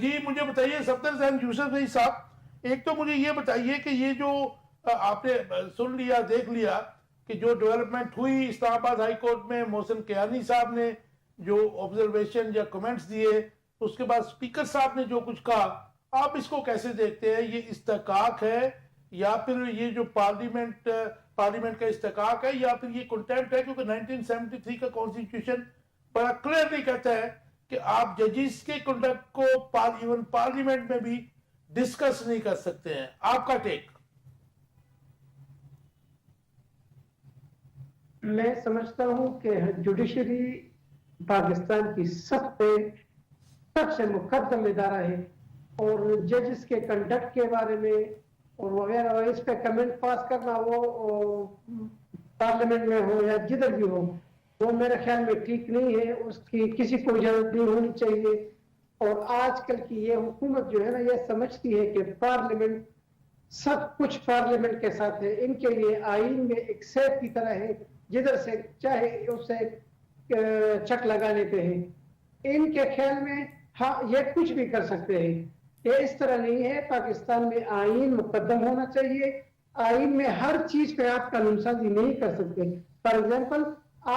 جی مجھے بتائیے صفدر حسین یوسف بھائی صاحب, ایک تو مجھے یہ بتائیے کہ یہ جو آپ نے سن لیا دیکھ لیا کہ جو ڈیولپمنٹ ہوئی اسلام آباد ہائی کورٹ میں, محسن کیانی صاحب نے جو آبزرویشن یا کمنٹس دیے, اس کے بعد اسپیکر صاحب نے جو کچھ کہا, آپ اس کو کیسے دیکھتے ہیں؟ یہ استحقاق ہے یا پھر یہ جو پارلیمنٹ کا استحقاق ہے یا پھر یہ کنٹمپٹ ہے؟ کیونکہ 1973 کا کانسٹیٹیوشن بڑا کلیئرلی کہتا ہے کہ آپ ججز کے کنڈکٹ کو ایون پارلیمنٹ میں بھی ڈسکس نہیں کر سکتے ہیں. آپ کا ٹیک؟ میں سمجھتا ہوں کہ جوڈیشری پاکستان کی سب سے مقدم ادارہ ہے, اور ججز کے کنڈکٹ کے بارے میں اور وغیرہ اس پہ کمنٹ پاس کرنا, وہ پارلیمنٹ میں ہو یا جدھر بھی ہو, وہ میرے خیال میں ٹھیک نہیں ہے. اس کی کسی کو اجازت نہیں ہونی چاہیے. اور آج کل کی یہ حکومت جو ہے نا, یہ سمجھتی ہے کہ پارلیمنٹ سب کچھ پارلیمنٹ کے ساتھ ہے. ان کے لیے آئین میں ایک سیف کی طرح ہے, جدھر سے چاہے اسے چک لگانے پہ ہے. ان کے خیال میں ہاں یہ کچھ بھی کر سکتے ہیں. یہ اس طرح نہیں ہے. پاکستان میں آئین مقدم ہونا چاہیے. آئین میں ہر چیز پہ آپ قانون سازی نہیں کر سکتے. فار ایگزامپل,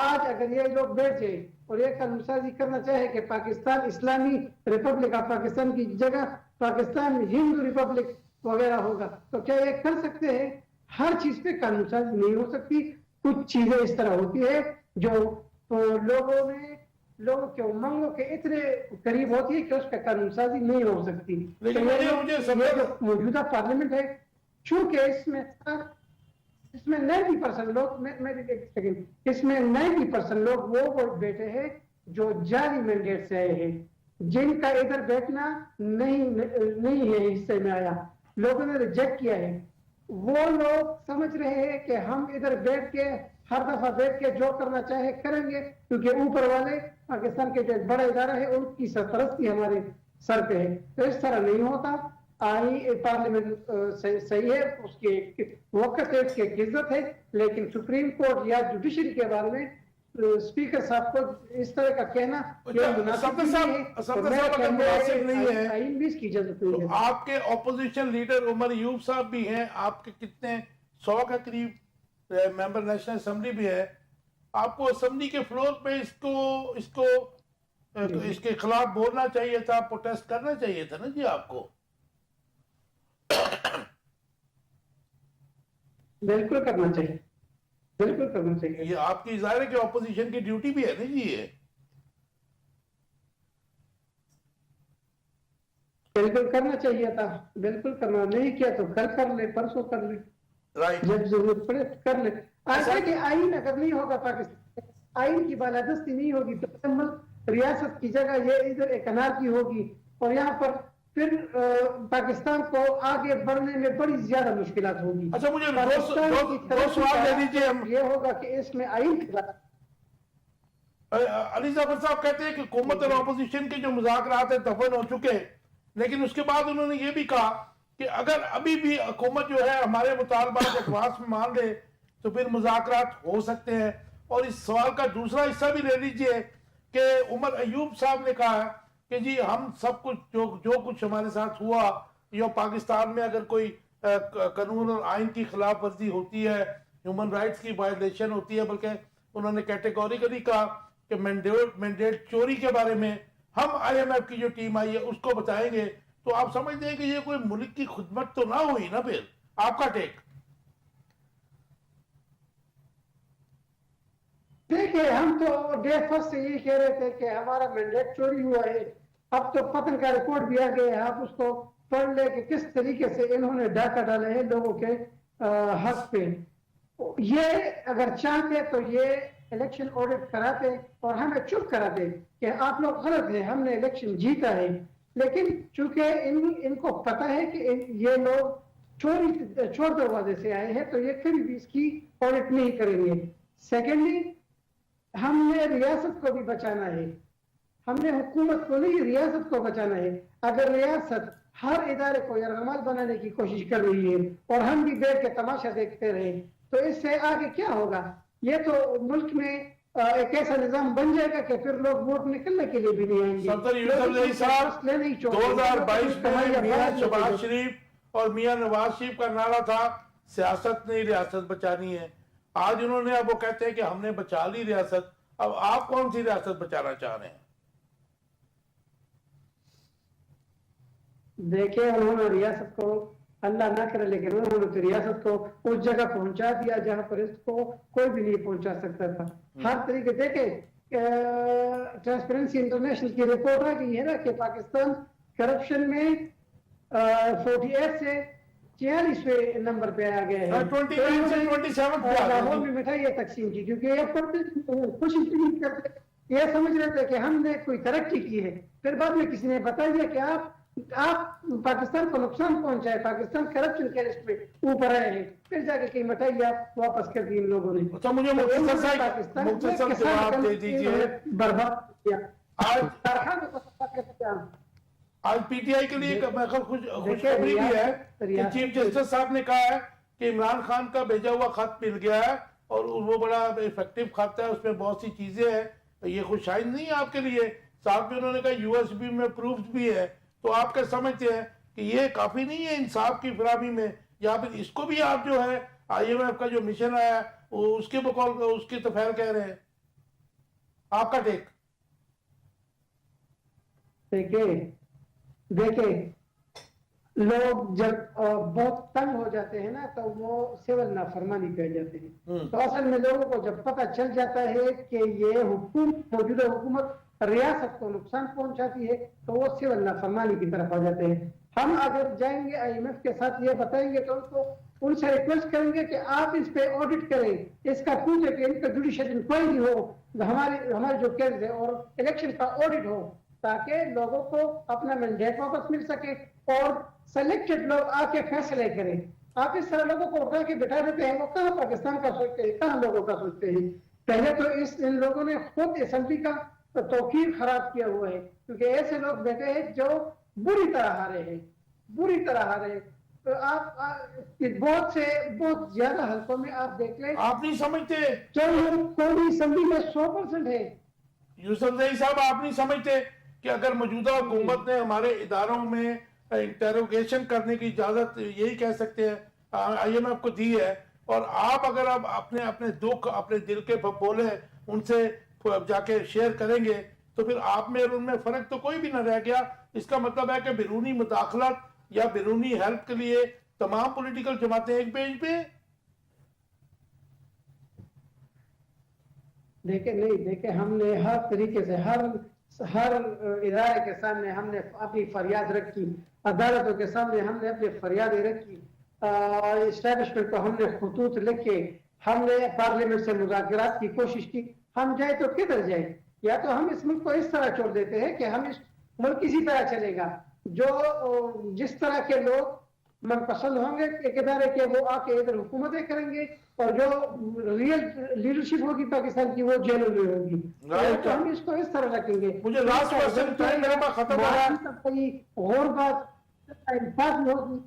آج اگر یہ لوگ بیٹھ جائے اور یہ قانون سازی کرنا چاہے کہ پاکستان اسلامی ریپبلک آف پاکستان کی جگہ پاکستان ہندو ریپبلک وغیرہ ہوگا, تو کیا یہ کر سکتے ہیں؟ ہر چیز پہ قانون سازی نہیں ہو سکتی. کچھ چیزیں اس طرح ہوتی ہے جو لوگوں کے امنگوں کے اتنے قریب ہوتی ہے کہ اس پہ قانون سازی نہیں ہو سکتی. موجودہ پارلیمنٹ ہے, چونکہ اس میں 90% لوگ اس میں 90% لوگ وہ بیٹھے ہیں جو جعلی مینڈیٹ سے آئے ہیں, جن کا ادھر بیٹھنا نہیں ہے حصے میں آیا. لوگوں نے ریجیکٹ کیا ہے. وہ لوگ سمجھ رہے ہیں کہ ہم ادھر بیٹھ کے ہر دفعہ بیٹھ کے جو کرنا چاہے کریں گے, کیونکہ اوپر والے پاکستان کے جو بڑا ادارہ ہے ان کی سرپرستی ہمارے سر پہ ہے. تو اس طرح نہیں ہوتا. پارلیمنٹ صحیح ہے, اس کے وقت ہے, اس کی عزت ہے, لیکن سپریم کورٹ یا جوڈیشری کے بارے میں اسپیکر صاحب کو اس طرح کا کہنا مناسب نہیں ہے. آئین بھی اس کی اجازت نہیں ہے. آپ کے اپوزیشن لیڈر عمر ایوب صاحب بھی ہیں, آپ کے کتنے 100 کے قریب ممبر نیشنل اسمبلی بھی ہے. آپ کو اسمبلی کے فلور پہ اس کے خلاف بولنا چاہیے تھا, پروٹیسٹ کرنا چاہیے تھا نا جی آپ کو. بالکل کرنا چاہیے, بالکل کرنا چاہیے. یہ آپ کی ظاہر ہے کہ اپوزیشن کی ڈیوٹی بھی ہے نا جی. یہ بالکل کرنا چاہیے تھا, بالکل کرنا نہیں کیا تو کل کر لے, پرسوں کر لے, جب ضرورت پڑے کر لے. ایسا کہ آئین اگر نہیں ہوگا پاکستان, آئین کی بالادستی نہیں ہوگی تو ریاست کی جگہ یہ ادھر ایک انارکی ہوگی, اور یہاں پر پھر پاکستان کو آگے بڑھنے میں بڑی زیادہ مشکلات ہوگی. اچھا مجھے دو سوال دے دیجیے. یہ ہوگا کہ اس میں آئین علی ظفر صاحب کہتے ہیں کہ حکومت اور اپوزیشن کے جو مذاکرات ہیں دفن ہو چکے ہیں, لیکن اس کے بعد انہوں نے یہ بھی کہا کہ اگر ابھی بھی حکومت جو ہے ہمارے مطالبات ایڈوانس میں مان لے تو پھر مذاکرات ہو سکتے ہیں. اور اس سوال کا دوسرا حصہ بھی لے لیجئے کہ عمر ایوب صاحب نے کہا کہ جی ہم سب کچھ جو کچھ ہمارے ساتھ ہوا, یا پاکستان میں اگر کوئی قانون اور آئین کی خلاف ورزی ہوتی ہے, ہیومن رائٹس کی وائلیشن ہوتی ہے, بلکہ انہوں نے کیٹیگوریکلی کہا کہ مینڈیٹ چوری کے بارے میں ہم آئی ایم ایف کی جو ٹیم آئی ہے اس کو بتائیں گے. تو آپ سمجھتے ہیں کہ یہ کوئی ملک کی خدمت تو نہ ہوئی نا پھر؟ آپ کا ٹیک؟ دیکھیں, ہم تو ڈے فرسٹ سے یہی کہہ رہے تھے کہ ہمارا مینڈیٹ چوری ہوا ہے. اب تو پتن کا رپورٹ بھی آ گیا ہے, آپ اس کو پڑھ لیں کہ کس طریقے سے انہوں نے ڈاکہ ڈالے ہیں لوگوں کے حق پہ. یہ اگر چاہتے تو یہ الیکشن آڈٹ کراتے اور ہمیں چپ کراتے کہ آپ لوگ غلط ہیں, ہم نے الیکشن جیتا ہے. لیکن چونکہ ان کو پتا ہے کہ یہ لوگ چور دروازے سے آئے ہیں, تو یہ کبھی بھی اس کی آڈٹ نہیں کریں گے. سیکنڈلی, ہم نے ریاست کو بھی بچانا ہے, ہم نے حکومت کو نہیں ریاست کو بچانا ہے. اگر ریاست ہر ادارے کو یرغمال بنانے کی کوشش کر رہی ہے اور ہم بھی بیٹھ کے تماشا دیکھتے رہے تو اس سے آگے کیا ہوگا؟ یہ تو ملک میں ایک ایسا نظام بن جائے گا کہ پھر لوگ ووٹ نکلنے کے لیے بھی نہیں آئیں گے. سردار یوسفزئی صاحب 2022 میں میاں شہباز شریف اور میاں نواز شریف کا نعرہ تھا سیاست نہیں ریاست بچانی ہے. آج انہوں نے اب وہ کہتے ہیں کہ ہم نے بچا لی ریاست. اب آپ کون سی ریاست بچانا چاہ رہے ہیں؟ دیکھیں انہوں نے ریاست کو اللہ نہ کرے لیکن انہوں نے ریاست کو اس جگہ پہنچا دیا جہاں پر اس کو کوئی بھی نہیں پہنچا سکتا تھا. ہر طریقے دیکھیں ٹرانسپیرنسی انٹرنیشنل کی رپورٹ آ گئی ہے نا کہ پاکستان کرپشن میں 48 سے 46ویں نمبر پہ آ گیا ہے. 29 سے 27 پہ آ لاہور میں مٹھائی تقسیم کی کیونکہ یہ کوشش نہیں کرتے, یہ سمجھ رہے تھے کہ ہم نے کوئی ترقی کی ہے. پھر بعد میں کسی نے بتا دیا کہ آپ پاکستان کو نقصان پہنچائے, پاکستان کرپشن کے لسٹ میں اوپر آئے ہیں. پھر جا کے کئی مٹھائی آپ واپس کر دی ان لوگوں نے. اچھا مجھے مختصر جواب دے دیجئے. برباد کیا. آج پی ٹی آئی کے لیے خوشخبری بھی ہے کہ چیف جسٹس صاحب نے کہا ہے کہ عمران خان کا بھیجا ہوا خط مل گیا ہے اور وہ بڑا ایفیکٹو خط ہے, اس میں بہت سی چیزیں ہیں. یہ خوشائن نہیں ہے آپ کے لیے. ساتھ میں انہوں نے کہا یو ایس بی میں پروفز بھی ہے. تو آپ کیا سمجھتے ہیں کہ یہ کافی نہیں ہے انصاف کی فراہمی میں, یا پھر اس کو بھی آپ جو ہے آئی ایم ایف کا جو مشن آیا ہے اس کے بقول اس کی تفعیل کہہ رہے ہیں؟ آپ کا ٹیک. دیکھیں لوگ جب بہت تنگ ہو جاتے ہیں نا تو وہ سول نافرمانی پہ جاتے ہیں. تو اصل میں لوگوں کو جب پتہ چل جاتا ہے کہ یہ موجودہ حکومت ریاست کو نقصان پہنچاتی ہے تو وہ سول نافرمانی کی طرف آ جاتے ہیں. ہم اگر جائیں گے آئی ایم ایف کے ساتھ یہ بتائیں گے تو ان سے ریکویسٹ کریں گے کہ آپ اس پہ آڈٹ کریں, اس کا پوچھیں کہ ان کا جوڈیشل انکوائری ہو, ہمارے جو کیس ہے اور الیکشن کا آڈٹ ہو تاکہ لوگوں کو اپنا مینڈیٹ واپس مل سکے اور سلیکٹڈ لوگ آ کے فیصلے کریں. آپ اس طرح لوگوں کو اٹھا کے بٹھا دیتے ہیں, وہ کہاں پاکستان کا سوچتے ہیں, کہاں لوگوں کا سوچتے ہیں. پہلے تو ان لوگوں نے خود اسمبلی کا توقیر خراب کیا ہوا ہے کیونکہ ایسے لوگ بیٹھے ہیں جو بری طرح ہارے ہیں. تو آپ بہت زیادہ حلقوں میں آپ دیکھ لیں, آپ نہیں سمجھتے کوئی اسمبلی میں 100% ہے. یوسفزئی صاحب آپ نہیں سمجھتے کہ اگر موجودہ حکومت نے ہمارے اداروں میں انٹروگیشن کرنے کی اجازت یہی کہہ سکتے ہیں آئی ایم ایف کو دی ہے, اور آپ اگر آپ اپنے دکھ اپنے دل کے بولے ان سے جا کے شیئر کریں گے تو پھر آپ میں اور ان میں فرق تو کوئی بھی نہ رہ گیا. اس کا مطلب ہے کہ بیرونی مداخلت یا بیرونی ہیلپ کے لیے تمام پولیٹیکل جماعتیں ایک پیج پہ. دیکھیں ہم نے ہر طریقے سے ہر ادارے کے سامنے ہم نے اپنی فریاد رکھی, عدالتوں کے سامنے ہم نے اپنی فریادیں رکھی, اسٹیبلشمنٹ کو ہم نے خطوط لکھے, ہم نے پارلیمنٹ سے مذاکرات کی کوشش کی. ہم جائے تو کدھر جائیں؟ یا تو ہم اس ملک کو اس طرح چھوڑ دیتے ہیں کہ ہم اس ملک اسی طرح چلے گا, جو جس طرح کے لوگ من پسند ہوں گے ایک ادارے کے وہ آ کے ادھر حکومتیں کریں گے, اور جو ریئل لیڈرشپ ہوگی پاکستان کی وہ جیلوں میں ہوگی. تو ہم اس کو اس طرح رکھیں گے. مجھے لاسٹ کوسچن ختم ہو رہا ہے. غور بات انصاف ہوگی